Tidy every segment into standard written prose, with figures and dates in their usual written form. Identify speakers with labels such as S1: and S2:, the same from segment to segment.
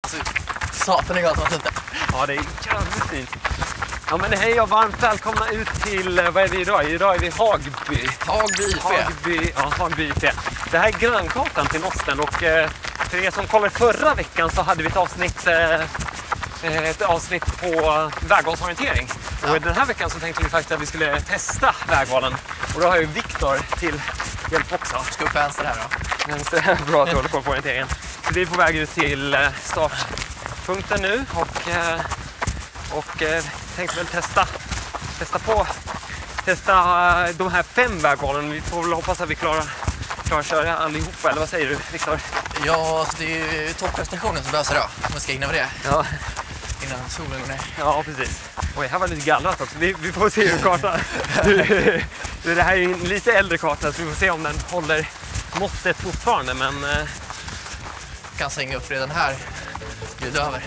S1: Alltså, satan är gott vatten.
S2: Ja, det är jävligt fint. Ja, men hej och varmt välkomna ut till, vad är vi idag? Idag är vi Hagby. Hagby IP. Det här är grannkartan till Nosten och för er som kollar förra veckan så hade vi ett avsnitt på vägvalsorientering. Och i den här veckan så tänkte vi faktiskt att vi skulle testa vägvalen. Och då har ju Viktor till hjälp också.
S1: Ska upp vänster här då.
S2: Vänster, bra att du håller koll på orienteringen. Så vi är på väg ut till startpunkten nu och tänkte väl testa de här 5 vägvalen. Vi får väl hoppas att vi klarar att köra allihopa, eller vad säger du, Viktor?
S1: Ja, alltså, det är ju topprestationen som behövs idag. Man ska hinna med det.
S2: Ja.
S1: Innan solen går ner.
S2: Ja, precis. Oj, här var lite gallrat också. Vi får se hur kartan... det här är ju en lite äldre karta så vi får se om den håller måttet fortfarande, men...
S1: Kan svänga upp redan här. Bjuda över.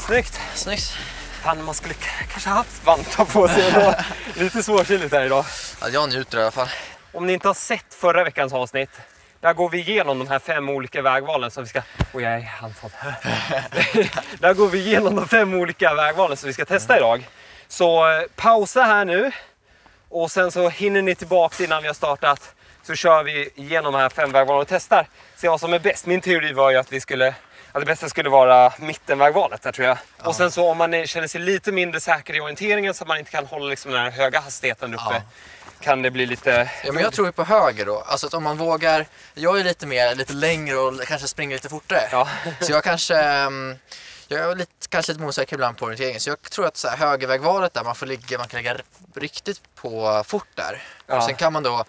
S2: Snyggt.
S1: Snyggt.
S2: Fan, man skulle kanske haft vantar på sig då. Lite svårkyligt här idag.
S1: Ja, jag njuter i alla fall.
S2: Om ni inte har sett förra veckans avsnitt, där går vi igenom de här 5 olika vägvalen som vi ska... Oj, jag är handfast. Där går vi igenom de 5 olika vägvalen som vi ska testa idag. Så pausa här nu. Och sen så hinner ni tillbaka innan vi har startat. Så kör vi igenom de här 5 vägvalen och testar. Se vad som är bäst. Min teori var ju att det bästa skulle vara mittenvägvalet där, tror jag. Ja. Och sen så om man känner sig lite mindre säker i orienteringen så att man inte kan hålla liksom den här höga hastigheten uppe. Ja. Kan det bli lite...
S1: Ja, men jag tror ju på höger då. Alltså att om man vågar... Jag är lite längre och kanske springer lite fortare. Ja. Så jag kanske... Jag är kanske lite osäker ibland på orienteringen. Så jag tror att så här, högervägvalet där man kan lägga riktigt på fort där. Ja. Och sen kan man då...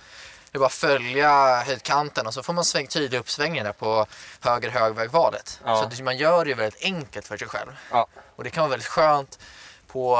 S1: Det är bara följa höjdkanten och så får man tydliga uppsvängen där på högervägvalet. Ja. Så man gör det ju väldigt enkelt för sig själv. Ja. Och det kan vara väldigt skönt på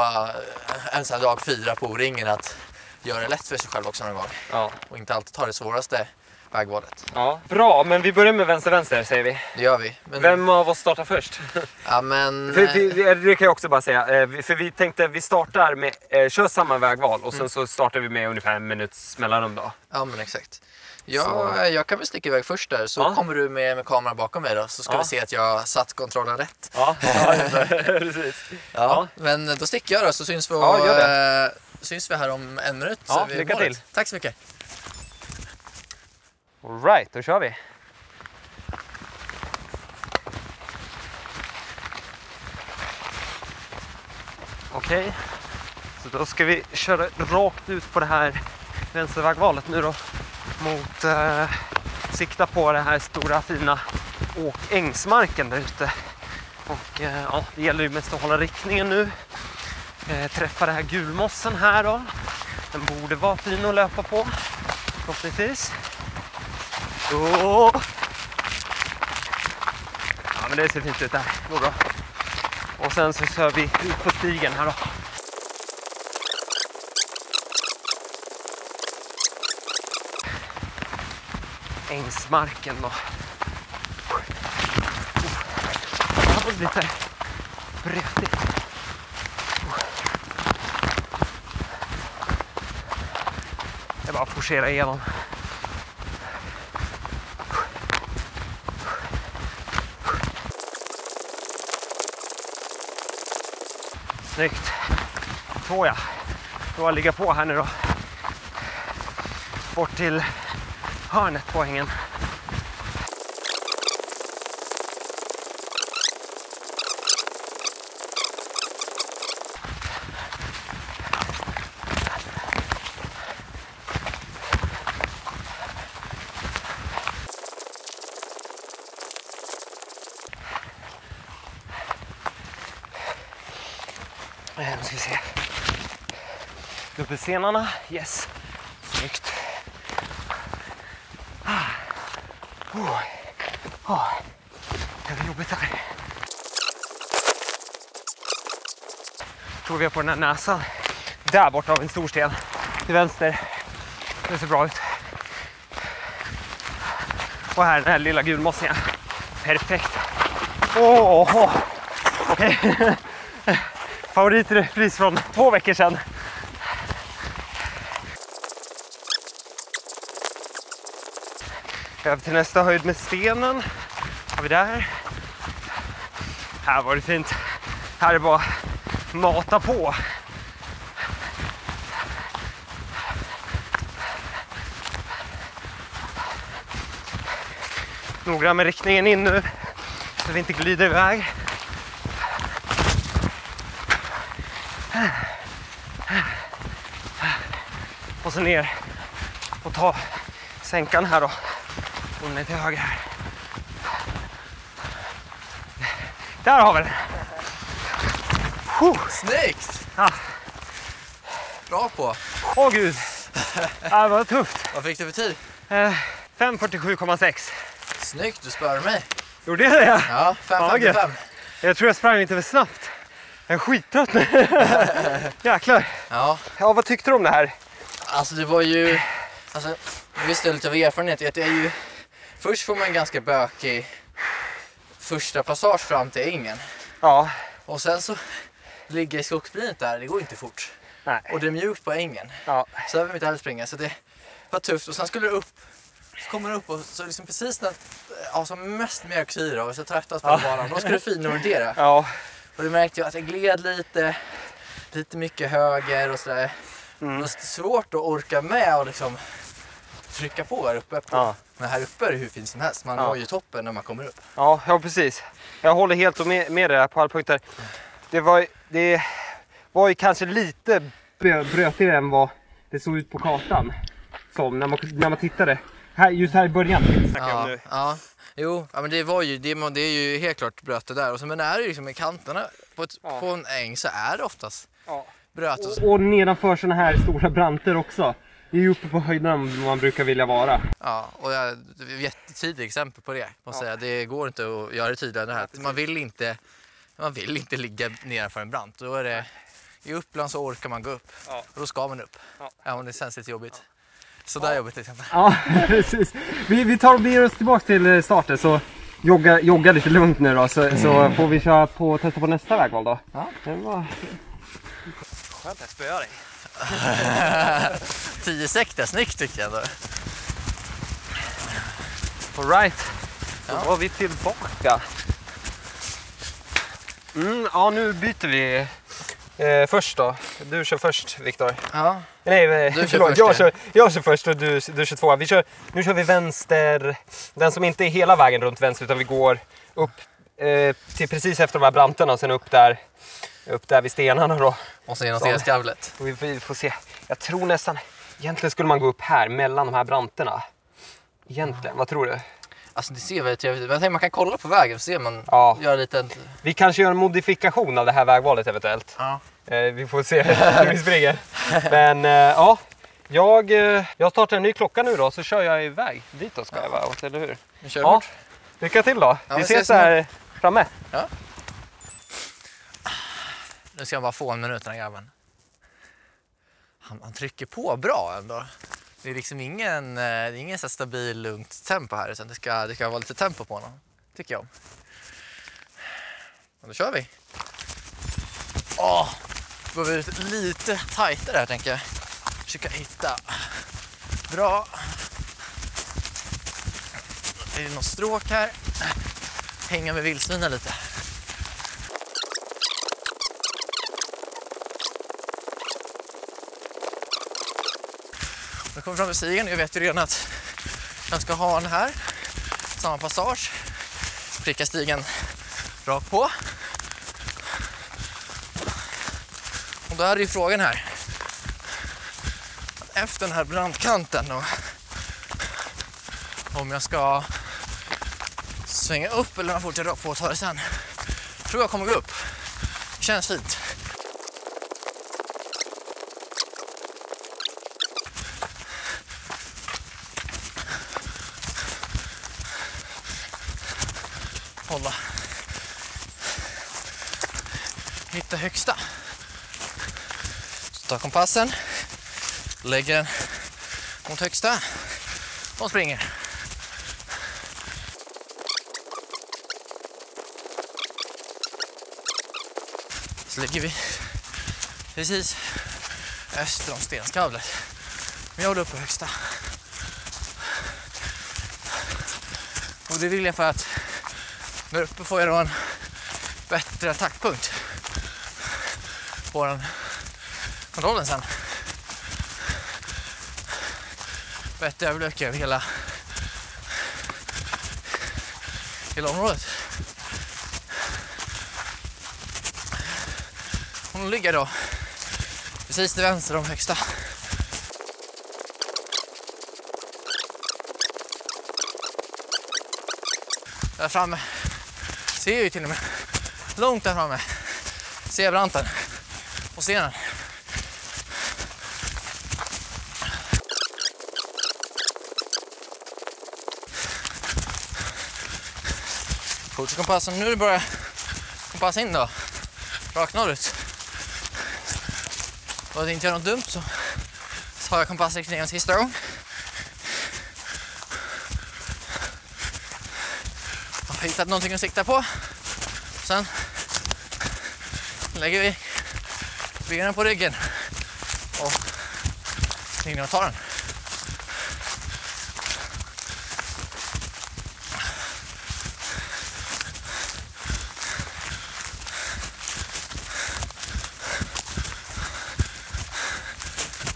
S1: en sån här dag 4 på O-ringen att göra det lätt för sig själv också någon gång. Ja. Och inte alltid ta det svåraste vägvalet. Ja.
S2: Bra, men vi börjar med vänster säger vi.
S1: Det gör vi. Men...
S2: Vem av oss startar först?
S1: Ja, men...
S2: Det kan jag också bara säga. För vi tänkte vi startar med, kör samma vägval och sen så startar vi med ungefär 1 minuts mellanrum då.
S1: Ja, men exakt. Jag kan väl sticka iväg först där så kommer du med kameran bakom mig då så ska vi se att jag satt kontrollen rätt. Ja, precis. Ja, men då sticker jag då så syns vi här om 1 minut.
S2: Ja, lycka till.
S1: Tack så mycket.
S2: All right, då kör vi. Okej, så då ska vi köra rakt ut på det här vänstervägvalet nu då. Mot sikta på det här stora fina ängsmarken där ute. Och ja, det gäller ju mest att hålla riktningen nu. Träffa det här gulmossen här då. Den borde vara fin att löpa på. Förhoppningsvis. Ja, men det ser fint ut där. Det går bra. Och sen så kör vi ut på stigen här då. Ängsmarken då. Det här var lite bretigt. Jag bara forcera igenom. Snyggt. Så ja. Då jag ligger på här nu då. Bort till hörnet på hängen. Nu ska vi se. Dubbelsenarna, yes. Snyggt. Det var jobbigt här. Tror vi är på den här näsan. Där borta av en stor sten. Till vänster. Det ser bra ut. Och här den här lilla gulmossningen. Perfekt. Åh! Okej. Favoritpris från 2 veckor sedan. Över till nästa höjd med stenen. Har vi där. Här var det fint. Här är det bara mata på. Noggrann med riktningen in nu. Så vi inte glider iväg. Och så ner och ta sänkan här då. Och ner till höger här. Där har vi den.
S1: Snyggt!
S2: Ah.
S1: Bra på.
S2: Åh gud. Det var tufft.
S1: Vad fick du för tid?
S2: 5:47,6.
S1: Snyggt, du spörade mig.
S2: Gjorde det?
S1: Ja, 5:55.
S2: Jag tror jag sprang inte för snabbt. Jag är skittrött nu. Jäklar.
S1: Ja,
S2: Vad tyckte du om det här?
S1: alltså det var ju... Alltså, visst är det lite av erfarenhet. Det är ju... Först får man en ganska bökig första passage fram till ängen.
S2: Ja.
S1: Och sen så ligger skogsbrynet där, det går inte fort.
S2: Nej.
S1: Och det är mjukt på ängen.
S2: Ja.
S1: Så där vill vi inte heller springa. Så det var tufft. Och sen skulle det upp. Så kommer det upp och så liksom precis när som mest mjölksyra och så tröttast på banan. Då ska det finordera.
S2: Ja.
S1: Och det märkte jag att jag gled lite mycket höger och sådär. Det var svårt att orka med och liksom trycka på här uppe.
S2: Ja.
S1: Men här uppe är det hur fint som helst. Man har ju toppen när man kommer upp.
S2: Ja, precis. Jag håller helt med dig på alla punkter. Det var ju kanske lite brötigare än vad det såg ut på kartan. Som när man tittade. Just här i början.
S1: Ja. Jo, ja, men det är ju helt klart bröte där. Och så, men är det liksom i kanterna på en äng så är det oftast bröte.
S2: Och nedanför såna här stora branter också. Det är ju uppe på höjden man brukar vilja vara.
S1: Ja, och det är ett jättetydligt exempel på det. Måste säga. Det går inte att göra det tydligare än det här. Man vill inte ligga nedanför en brant. Då är det, i Uppland så orkar man gå upp. Ja. Och då ska man upp. Ja, och det känns lite jobbigt. Så där jobbigt till exempel.
S2: Ja, precis. Vi tar och beger oss tillbaka till starten så jogga lite lugnt nu då. Så får vi testa på nästa vägval då. Ja. Det var... Skönt att spöa dig.
S1: 10 sekter, snyggt tycker jag då.
S2: All right. Då var vi tillbaka. Ja, nu byter vi först då. Du kör först, Viktor.
S1: Ja.
S2: Nej,
S1: du
S2: förlåt. Jag kör först och du kör två. Nu kör vi vänster. Den som inte är hela vägen runt vänster utan vi går upp till precis efter de här branterna och sen upp där vid stenarna då.
S1: Och sen genom stenskavlet.
S2: Vi får se. Jag tror nästan, egentligen skulle man gå upp här mellan de här branterna. Egentligen, vad tror du?
S1: Alltså det ser väldigt trevligt ut. Jag tänker man kan kolla på vägen och se man gör lite...
S2: Vi kanske gör en modifikation av det här vägvalet eventuellt.
S1: Ja.
S2: Vi får se hur vi springer. Men jag startar en ny klocka nu då så kör jag iväg dit då ska jag vara, eller hur?
S1: Vi kör bort.
S2: Lycka till då.
S1: Ja,
S2: vi ses där framme.
S1: Ja. Nu ska jag bara få en minut den här grabben. Han trycker på bra ändå. Det är liksom ingen så stabil, lugnt tempo här utan det ska vara lite tempo på honom. Tycker jag. Och då kör vi. Går vi ut lite tajtare här tänker jag. Försöka hitta. Bra. Det är något stråk här. Hänga med vildsvinen lite. Jag kommer fram till stigen. Jag vet ju redan att jag ska ha den här. Samma passage. Pricka stigen rakt på. Och då är det ju frågan här. Efter den här brantkanten då. Om jag ska svänga upp eller om jag fortsätter rakt på och ta det sen. Jag tror jag kommer gå upp. Det känns fint. Hålla. Hitta högsta. Så tar kompassen. Lägger den mot högsta. Och springer. Så ligger vi precis öster om Stenskavlet. Men jag är uppe på högsta. Och det vill jag för att där uppe får jag då en bättre attackpunkt på den kontrollen sen. Bättre överblick över hela området. Hon ligger då precis till vänster om högsta. Där framme ser jag ju till och med långt där framme. Ser jag branten och stenen. Fortsätt kompassen. Nu börjar kompassen in då. Rakt norrut. Och det inte gör något dumt så har jag kompassriktningen en sista gång. Jag har hittat någonting att sikta på. Sen lägger vi benen på ryggen och ringer och tar den.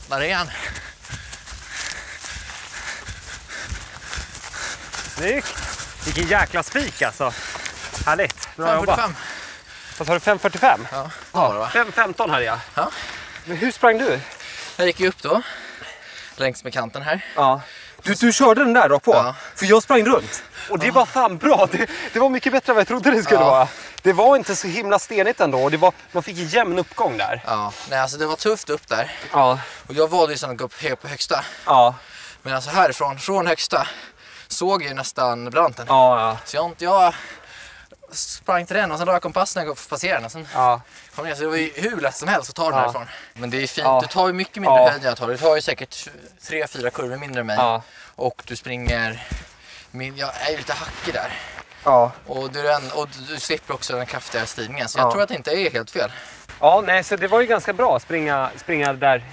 S1: Där är han.
S2: Snyggt! Vilken jäkla spik alltså. Härligt. Bra
S1: 5.45.
S2: jobbat. Vad sa du? 5.45?
S1: Ja.
S2: 5.15 hade jag.
S1: Ja.
S2: Men hur sprang du?
S1: Jag gick ju upp då. Längs med kanten här.
S2: Ja. Du körde den där då på?
S1: Ja.
S2: För jag sprang runt. Och det var fan bra. Det var mycket bättre än vad jag trodde det skulle vara. Det var inte så himla stenigt ändå. Man fick en jämn uppgång där.
S1: Ja. Nej, alltså det var tufft upp där.
S2: Ja.
S1: Och jag valde ju sedan att gå upp på högsta.
S2: Ja.
S1: Men alltså härifrån, från högsta, såg jag ju nästan branten.
S2: Ja.
S1: Så jag sprang till den och sen la jag kompassen när jag passerade den. Och sen kom ner, så det var ju hur lätt som helst att ta den härifrån. Men det är fint, du tar ju mycket mindre höjd än jag tar. Du tar ju säkert 3-4 kurvor mindre än mig.
S2: Ja.
S1: Och du springer, jag är ju lite hackig där.
S2: Ja.
S1: Och du slipper också den kraftiga stigningen. Så jag tror att det inte är helt fel.
S2: Ja, nej, så det var ju ganska bra att springa där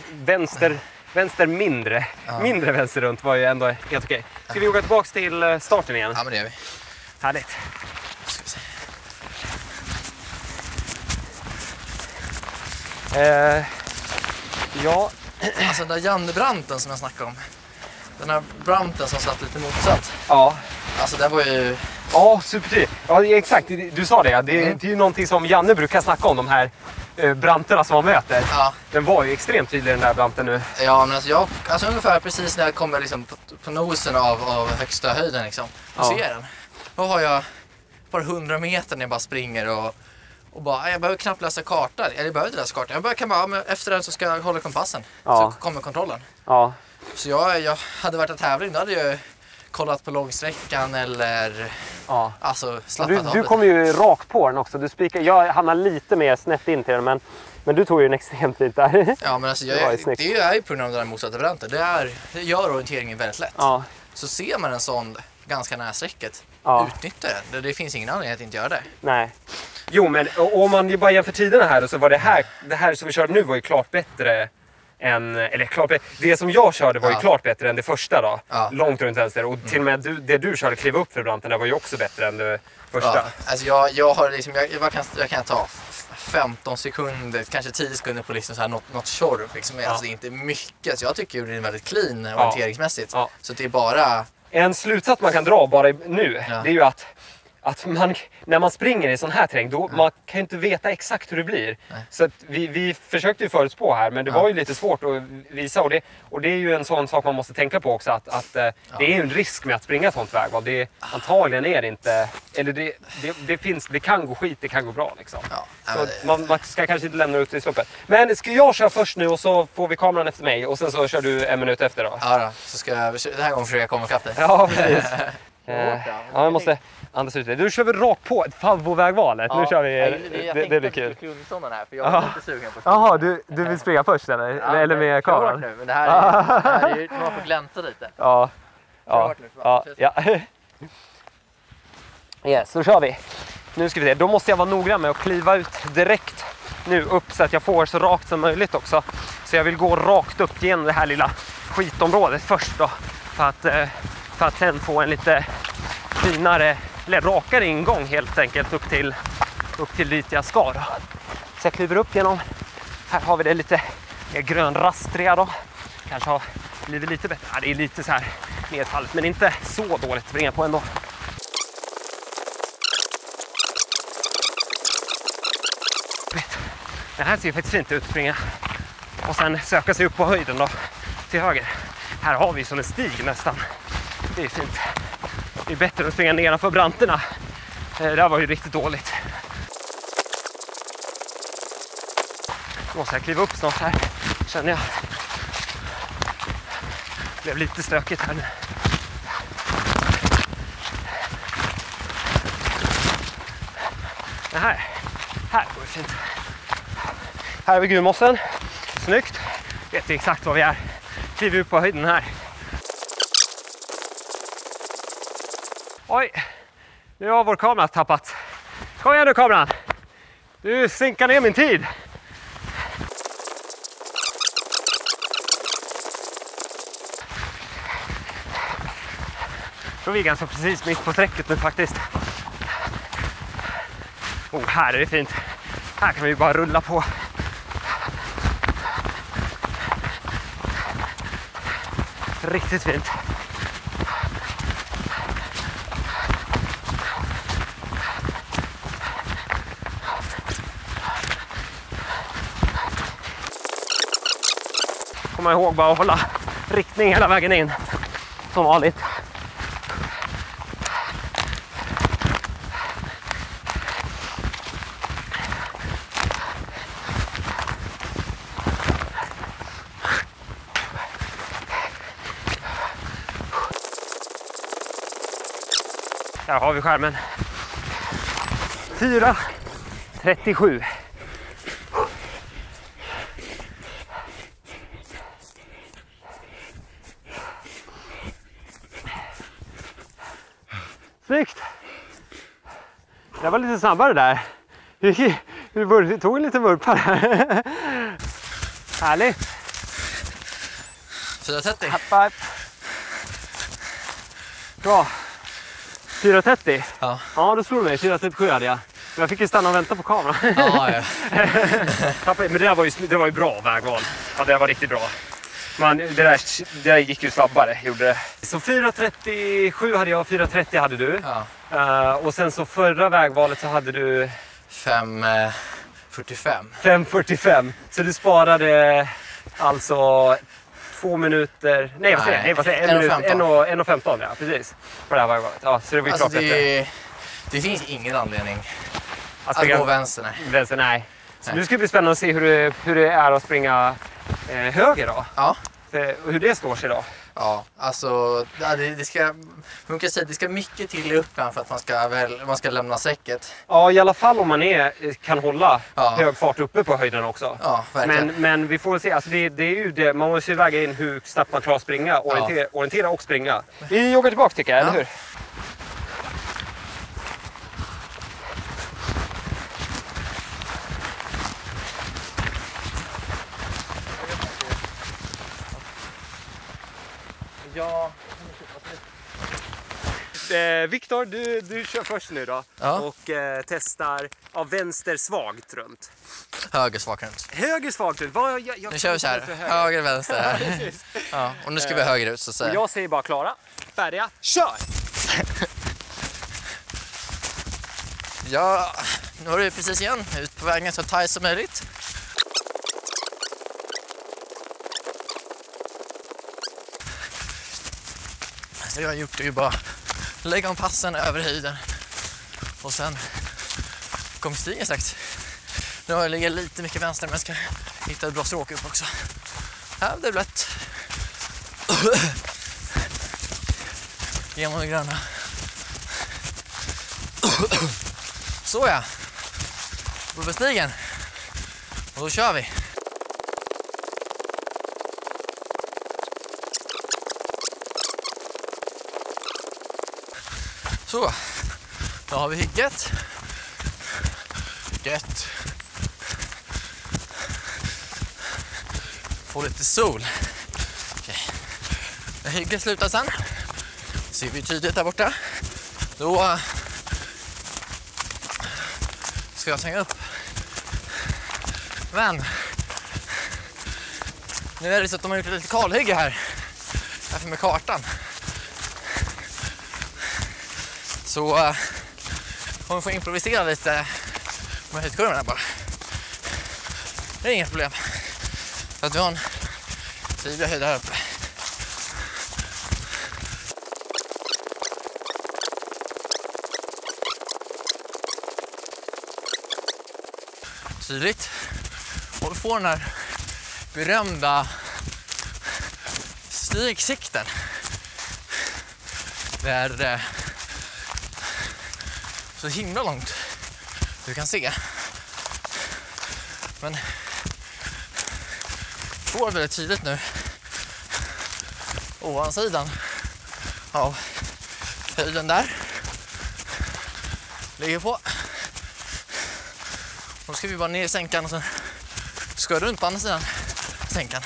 S2: vänster mindre. Mindre vänster runt var ju ändå helt okej. Ska vi åka tillbaka till starten igen?
S1: Ja, men det gör vi.
S2: Härligt.
S1: Ska vi se.
S2: Ja.
S1: Alltså den där Jannebranten som jag snackade om. Den här branten som satt lite motsatt.
S2: Ja.
S1: Alltså den var ju...
S2: Ja, supertydligt. Ja, exakt. Du sa det. Det är ju någonting som Janne brukar snacka om, de här branterna som man möter.
S1: Ja.
S2: Den var ju extremt tydlig den där branten nu.
S1: Ja, men alltså ungefär precis när jag kommer liksom på nosen av högsta höjden liksom. Och ser den. Då har jag bara 100 meter när jag bara springer och bara, jag behöver knappt läsa kartan. Eller jag behöver inte läsa kartan. Jag kan bara, efter den så ska jag hålla kompassen. Så kommer kontrollen.
S2: Ja.
S1: Så jag hade varit en tävling, då hade jag kollat på långsträckan eller alltså slappnat av.
S2: Du kom ju rakt på den också. Jag hamnade lite mer snett in till den, men du tog ju en extremt bit där.
S1: Ja, men alltså det är ju på grund av den här motsatta branten. Det gör orienteringen väldigt lätt. Ja. Så ser man en sån ganska nära strecket, utnyttja den. Det finns ingen anledning att inte göra det.
S2: Nej. Jo, men om man ju bara jämför tiderna här, och så var det här som vi körde nu var ju klart bättre än, eller klart, det som jag körde var ju klart bättre än det första då. Ja. Långt runt vänster. Och till och med det du körde kliva upp för branten, det var ju också bättre än det första.
S1: Ja. Alltså jag har liksom, jag kan ta 15 sekunder, kanske 10 sekunder på liksom så här något tjorv liksom. Alltså det är inte mycket. Så jag tycker ju det är väldigt clean orienteringsmässigt. Ja. Så det är bara...
S2: En slutsats man kan dra bara nu, det är ju att man, när man springer i sån här terräng, då man kan ju inte veta exakt hur det blir. Nej. Så att vi försökte ju förutspå här, men det var ju lite svårt att visa. Och det är ju en sån sak man måste tänka på också, att det är ju en risk med att springa ett sånt vägval. Antagligen är det inte, eller det kan gå skit, det kan gå bra liksom. Ja. Så man ska kanske inte lämna ut i sluppet. Men ska jag köra först nu och så får vi kameran efter mig, och sen så kör du en minut efter då?
S1: Ja då, så ska jag den här gången försöka komma ikapp dig.
S2: Ja, precis. Jag måste andas ut det. Du kör väl rakt på ett favoritvägvalet. Nu kör vi. Det blir kul.
S1: Här, för jag är lite sugen på att
S2: Jaha, du vill springa först eller? Ja, eller med kameran?
S1: Nu, men det här är ju man får glänsa lite.
S2: Ja. Yes, så kör vi. Nu ska vi se. Då måste jag vara noggrann med att kliva ut direkt nu upp så att jag får så rakt som möjligt också. Så jag vill gå rakt upp genom det här lilla skitområdet först då. För att sen få en lite finare, eller rakare ingång helt enkelt upp till dit jag ska då. Så jag kliver upp genom, här har vi det lite mer grönrastriga då. Kanske har blivit lite bättre, ja, det är lite så här nedfallet men inte så dåligt att springa på ändå. Det här ser faktiskt fint ut att springa och sen söka sig upp på höjden då till höger. Här har vi som en stig nästan. Det är fint. Det är bättre att springa nedanför branterna. Det där var ju riktigt dåligt. Nu måste jag kliva upp snart här, känner jag. Det blev lite stökigt här nu. Det här går det fint. Här har vi Gudmossen. Snyggt. Vet vi exakt var vi är. Kliver upp på höjden här. Oj, nu har vår kamera tappat. Kom igen nu kameran. Du sinkar ner min tid. Då är vi ganska precis mitt på sträcket nu faktiskt. Oh, här är det fint. Här kan vi bara rulla på. Riktigt fint. Kom ihåg bara att hålla riktning hela vägen in. Som vanligt. Här har vi skärmen. 4:37. Snyggt. Det var lite snabbare där. Vi tog en liten vurpa där. Härligt.
S1: 4:30. Bra.
S2: 4:30?
S1: Ja.
S2: Ja, då slog det mig. 4:37 hade jag. Men jag fick ju stanna och vänta på kameran.
S1: Ja.
S2: Men det var ju bra vägval. Ja, det var riktigt bra. Men det där gick ju snabbare, gjorde det. Så 4:37 hade jag, 4:30 hade du.
S1: Ja.
S2: Och sen så förra vägvalet så hade du...
S1: 5:45.
S2: 5:45. Så du sparade alltså 2 minuter... Nej, vad säger jag? 1:15. Ja, precis. På det här vägvalet. Ja, så det var ju klart bättre.
S1: Det finns ingen anledning att gå vänster.
S2: Vänster, nej. Så nu ska det bli spännande att se hur det är att springa höger då.
S1: Ja.
S2: Hur det står sig då.
S1: Ja, alltså det ska mycket till i uppgången för att man ska lämna säcket.
S2: Ja, i alla fall om man kan hålla hög fart uppe på höjden också.
S1: Ja, verkligen.
S2: Men vi får se, alltså det är ju det, man måste ju väga in hur snabbt man klarar att springa, orientera och springa. Vi joggar tillbaka tycker jag, eller hur? Ja. Viktor, du kör först nu då.
S1: Ja.
S2: Och testar vänster svagt runt.
S1: Höger svagt runt.
S2: Höger svagt runt.
S1: Nu kör vi så här. Höger, vänster här. Ja, och nu ska vi höger ut så att säga.
S2: Jag säger bara klara, färdiga, kör!
S1: Ja, nu har du precis igen. Ut på vägen så tajt som möjligt. Så jag har gjort det ju bara lägga om passen över höjden och sen kommer stigen strax. Nu har jag legat lite mycket vänster men jag ska hitta ett bra stråk upp också. Här det är lätt. Genom det gröna. Så ja. På stigen. Och då kör vi. Så, då har vi hygget. Gött. få lite sol. Okej. När hygget slutar sen ser vi tydligt där borta. Då ska jag svänga upp. Men nu är det så att de har gjort ett litet kalhygge här med kartan. Så kommer vi få improvisera lite med höjdkurvan här bara. Det är inget problem. För att vi har en tydlig höjd här uppe. Tydligt. Och vi får den här berömda stigsikten. Det är så himla långt du kan se. Men får väldigt tydligt nu ovansidan av höjden där ligger på. Då ska vi bara ner i sänkan och sen ska runt på andra sidan sänkan.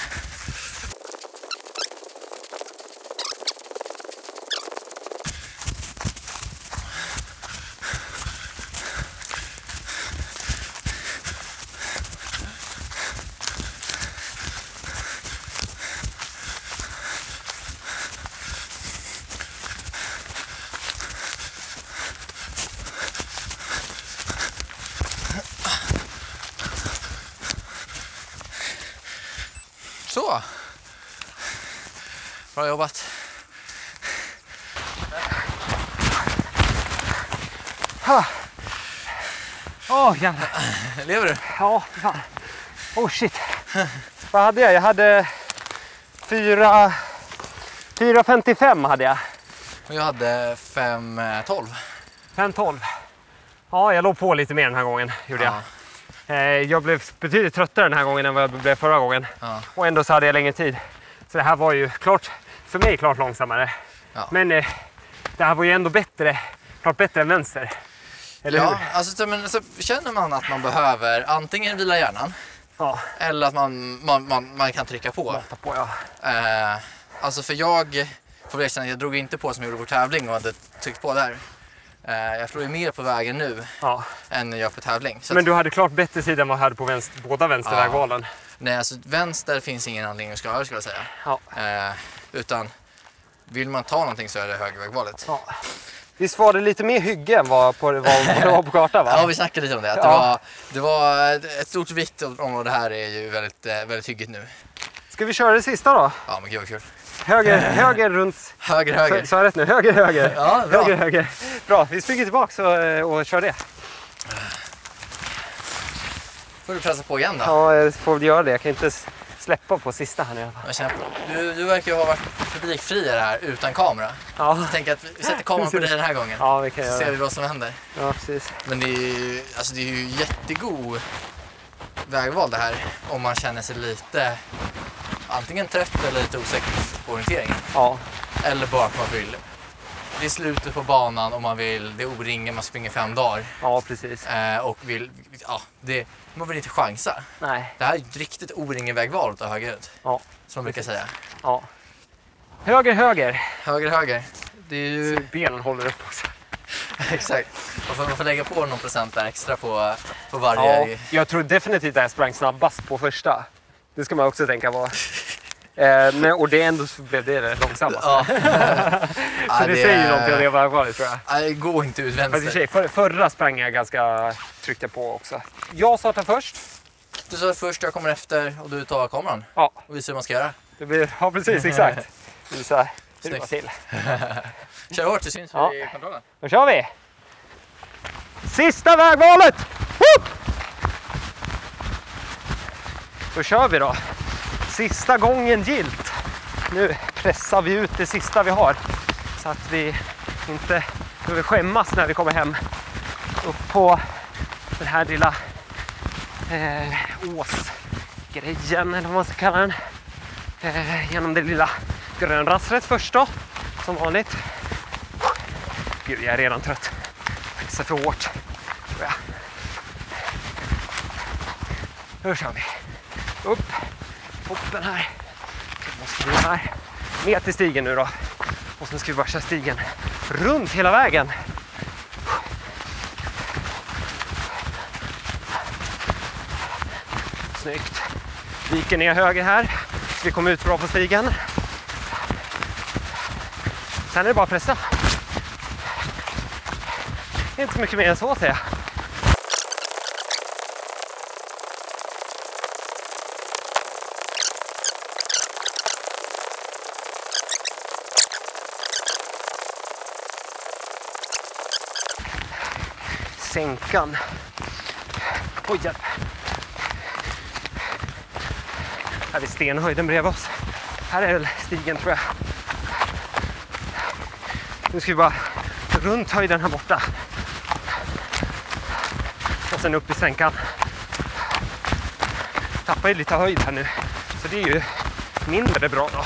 S1: Så. Bra jobbat.
S2: Jävlar.
S1: Lever du?
S2: Ja, fan. Oh shit. Vad hade jag? Jag hade 4:55 hade jag.
S1: Och jag jag 5:12.
S2: 5:12. Ja, jag låg på lite mer den här gången, gjorde jag. Jag blev betydligt tröttare den här gången än vad jag blev förra gången. Ja. Och ändå så hade jag längre tid. Så det här var ju klart, för mig klart långsammare. Ja. Men det här var ju ändå bättre, klart bättre än vänster. Eller hur?
S1: Alltså, men, så känner man att man behöver antingen vila hjärnan. Ja. Eller att man kan trycka på.
S2: Mata på, ja.
S1: Alltså för jag drog inte på som jag gjorde på tävling och hade tryckt på där. Jag tror mer på vägen nu än jag på tävling. Så
S2: men du hade klart bättre sida än vad du hade på båda vänstervägvalen?
S1: Nej, alltså vänster finns ingen anledning att skulle jag säga. Ja. Utan vill man ta någonting så är det högervägvalet. Ja.
S2: Visst var det lite mer hygge än vad det var på kartan, va?
S1: Ja, vi snackade lite om det. Det var ett stort vitt område här är ju väldigt hyggigt nu.
S2: Ska vi köra det sista då?
S1: Ja, men gud vad kul.
S2: Höger runt.
S1: Höger.
S2: Så jag rätt nu? Höger.
S1: Ja, bra.
S2: Höger. Bra, vi springer tillbaka och kör det.
S1: Får du pressa på igen då?
S2: Ja, jag får göra det. Jag kan inte släppa på sista här nu.
S1: Du verkar ju ha varit publikfriare här utan kamera. Ja. Jag tänker att vi sätter kameran på dig den här gången.
S2: Ja, vi kan göra
S1: så ser vi vad som händer.
S2: Ja, precis.
S1: Men det är ju jättegod vägval det här om man känner sig lite antingen trött eller lite osäker på orienteringen. Ja. Eller bara att man vill. Det är slutet på banan om man vill, det är O-ringen, man springer 5 dagar.
S2: Ja, precis.
S1: Och vill, man vill inte chansa.
S2: Nej.
S1: Det här är ett riktigt O-ringen-vägval att ta höger ut. Ja. Som man brukar säga.
S2: Ja. Höger.
S1: Höger. Det är ju...
S2: Så benen håller upp också.
S1: Exakt. Man får lägga på någon procent där extra på varje...
S2: Ja, jag tror definitivt att jag sprang snabbast på första. Det ska man också tänka på. Och det ändå blev det långsammast. Ja. Så det säger ju någonting om det vägvalet, tror jag.
S1: Nej, gå inte ut vänster.
S2: Förra sprang jag ganska tryckte på också. Jag startar först.
S1: Du sa först, jag kommer efter och du tar kameran. Ja. Och visar hur man ska göra.
S2: Det blir, ja, precis, exakt. Visa hur det går till.
S1: Kör hårt, det syns i kontrollen.
S2: Då kör vi! Sista vägvalet! Woo! Då kör vi då. Sista gången gilt. Nu pressar vi ut det sista vi har. Så att vi inte behöver skämmas när vi kommer hem. Upp på den här lilla åsgrejen, eller vad man ska kalla den. Genom det lilla grönrassret först då. Som vanligt. Gud, jag är redan trött. Pressar för hårt. Nu kör vi. Upp. toppen här. Så måste vi här ner till stigen nu då. Och sen ska vi bara köra stigen runt hela vägen. Snyggt. Viker ner höger här. Så vi kommer ut bra på stigen. Sen är det bara att pressa. Det är inte så mycket mer än så, säger jag. Sänkan. Oj, hjälp. Här är stenhöjden bredvid oss. Här är väl stigen, tror jag. Nu ska vi bara runt höjden här borta. Och sen upp i sänkan. Tappar ju lite höjd här nu. Så det är ju mindre bra då.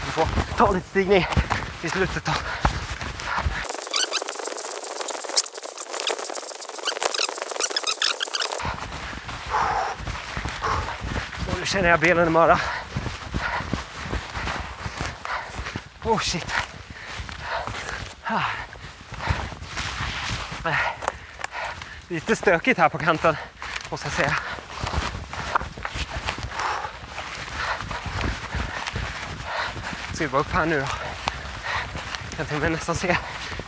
S2: Vi får ta lite stigning i slutet då. Och nu känner jag benen möra. Oh shit. Lite stökigt här på kanten, måste jag säga. Ska vi bara upp här nu då. Jag kan till och med nästan se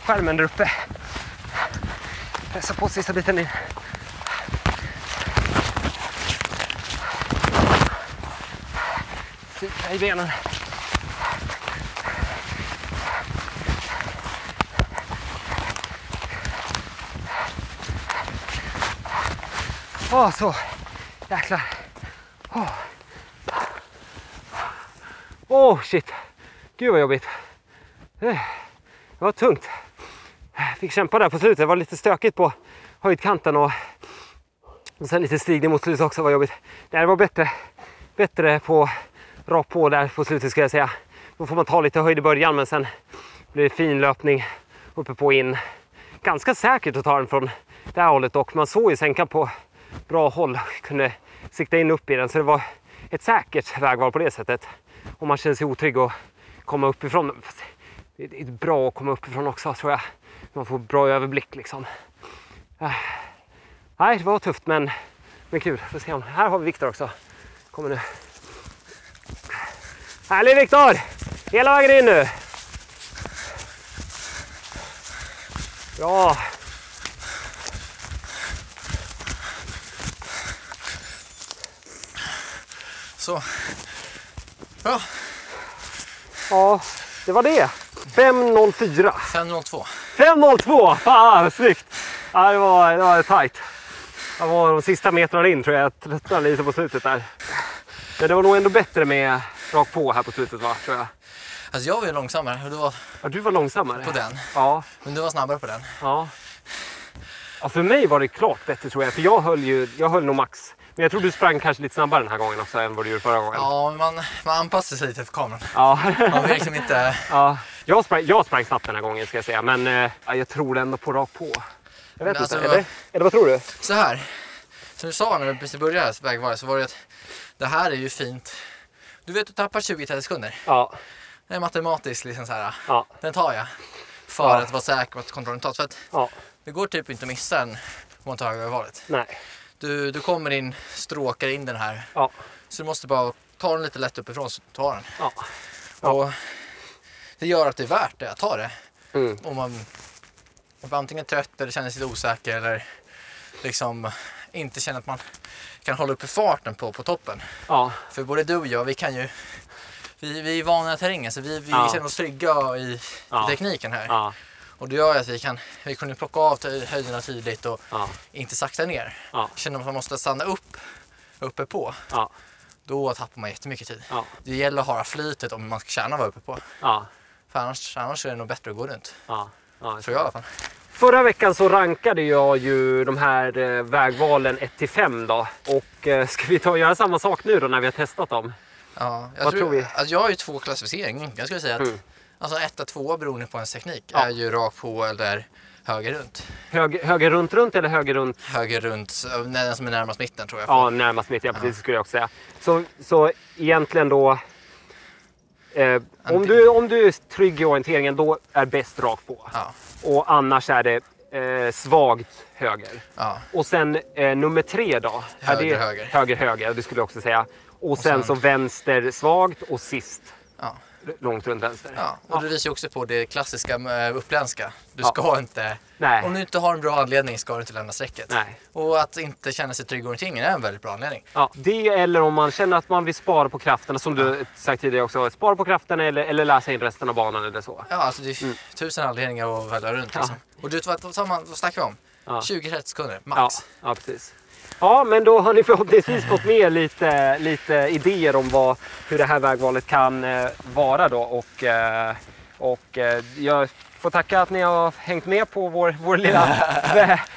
S2: skärmen där uppe. Pressa på sista biten in. Sika i benen. Så. Jäklar. Shit. Gud vad jobbigt. Det var tungt. Jag fick kämpa där på slutet. Det var lite stökigt på höjdkanten och sen lite stigning mot slutet också var jobbigt. Det var bättre på rakt på där på slutet, ska jag säga. Då får man ta lite höjd i början, men sen blir det fin löpning uppe på in. Ganska säkert att ta den från det här hållet, och man såg ju sänkan på bra håll, kunde sikta in upp i den, så det var ett säkert vägval på det sättet. Om man känner sig otrygg och komma uppifrån. Det är bra att komma uppifrån också, tror jag. Man får bra överblick liksom. Nej, det var tufft, men kul. Får se om. Här har vi Viktor också. Kommer nu. Härlig Viktor! Hela vägen in nu. Bra.
S1: Så. Bra.
S2: Ja, det var det. 5.04.
S1: 5.02.
S2: 5.02! Fan, snyggt. Ja, det var tajt. Det var de sista metrarna in, tror jag tröttnade lite på slutet där. Men det var nog ändå bättre med rakt på här på slutet, va, tror jag.
S1: Alltså jag var ju långsammare. Och du var...
S2: Ja, du var långsammare.
S1: På den.
S2: Ja.
S1: Men du var snabbare på den.
S2: Ja. Ja, för mig var det klart bättre, tror jag. För jag höll nog max. Men jag tror du sprang kanske lite snabbare den här gången också än vad du gjorde förra gången.
S1: Ja, man anpassar sig lite för kameran.
S2: Ja.
S1: Man vill liksom inte...
S2: Ja. Jag sprang snabbt den här gången, ska jag säga. Men jag tror ändå på rakt på. Jag vet inte. Eller vad tror du?
S1: Så här. Som du sa när vi precis började vägvalet, så var det att det här är ju fint. Du vet, du tappar 20-30 sekunder.
S2: Ja.
S1: Det är matematiskt liksom så här.
S2: Ja.
S1: Den tar jag. För att vara säker på att kontrollen tas. För att det går typ inte att missa den om man tar vägvalet.
S2: Nej.
S1: Du kommer in, stråkar in den här.
S2: Ja.
S1: Så du måste bara ta den lite lätt uppifrån, så ta den.
S2: Ja.
S1: Och det gör att det är värt det att ta det.
S2: Mm.
S1: Om man antingen är trött eller känner sig lite osäker eller liksom inte känner att man kan hålla uppe farten på toppen.
S2: Ja.
S1: För både du och jag, vi är vana i terrängen, så vi känner oss trygga i tekniken här. Ja. Och det gör att vi kunde plocka av höjderna tidigt och inte sakta ner. Ja. Känner att man måste stanna uppe på. Ja. Då tappar man jättemycket tid. Ja. Det gäller att ha flytet om man ska tjäna vara uppe på. Ja. För annars är det nog bättre att gå runt. Ja. Ja, tror jag i alla fall.
S2: Förra veckan så rankade jag ju de här vägvalen 1-5 då. Och ska vi göra samma sak nu då när vi har testat dem?
S1: Ja, jag tror vi? Alltså jag har ju 2 klassificeringar. Jag skulle säga att alltså 1-2 beroende på ens teknik är ju rakt på eller höger runt.
S2: Höger runt eller höger runt?
S1: Höger runt, den som är närmast mitten tror jag.
S2: Ja, närmast mitten, ja, precis skulle jag också säga. Så egentligen då, om du är trygg i orienteringen, då är bäst rakt på.
S1: Ja.
S2: Och annars är det svagt höger.
S1: Ja.
S2: Och sen nummer 3 då? Höger, det skulle jag också säga. Och sen så vänster svagt och sist långt runt vänster.
S1: Ja. Och det visar ju också på det klassiska uppländska. Du ska inte,
S2: Nej.
S1: om du inte har en bra anledning ska du inte lämna strecket.
S2: Nej.
S1: Och att inte känna sig trygg i orienteringen är en väldigt bra anledning.
S2: Ja, det eller om man känner att man vill spara på krafterna, som du sagt tidigare också, spara på krafterna eller läsa in resten av banan eller så.
S1: Ja, alltså det är 1000 anledningar att välja runt liksom. Och du, vad snackar vi om? 20-30 sekunder, max.
S2: Ja, precis. Ja, men då har ni förhoppningsvis fått med lite idéer om hur det här vägvalet kan vara då. Och jag får tacka att ni har hängt med på vår lilla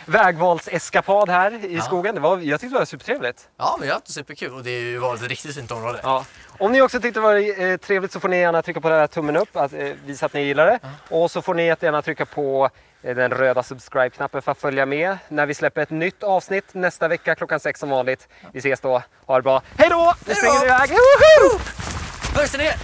S2: vägvalseskapad här i skogen. Jag tyckte det var supertrevligt.
S1: Ja, men jag har haft superkul och det är ju varit ett riktigt fint område.
S2: Ja. Om ni också tyckte det var trevligt så får ni gärna trycka på den här tummen upp, att visa att ni gillar det. Och så får ni gärna trycka på den röda subscribe-knappen för att följa med när vi släpper ett nytt avsnitt nästa vecka klockan 6 som vanligt. Vi ses då. Ha det bra. Hej då! Nu springer vi iväg.
S1: Högst ner!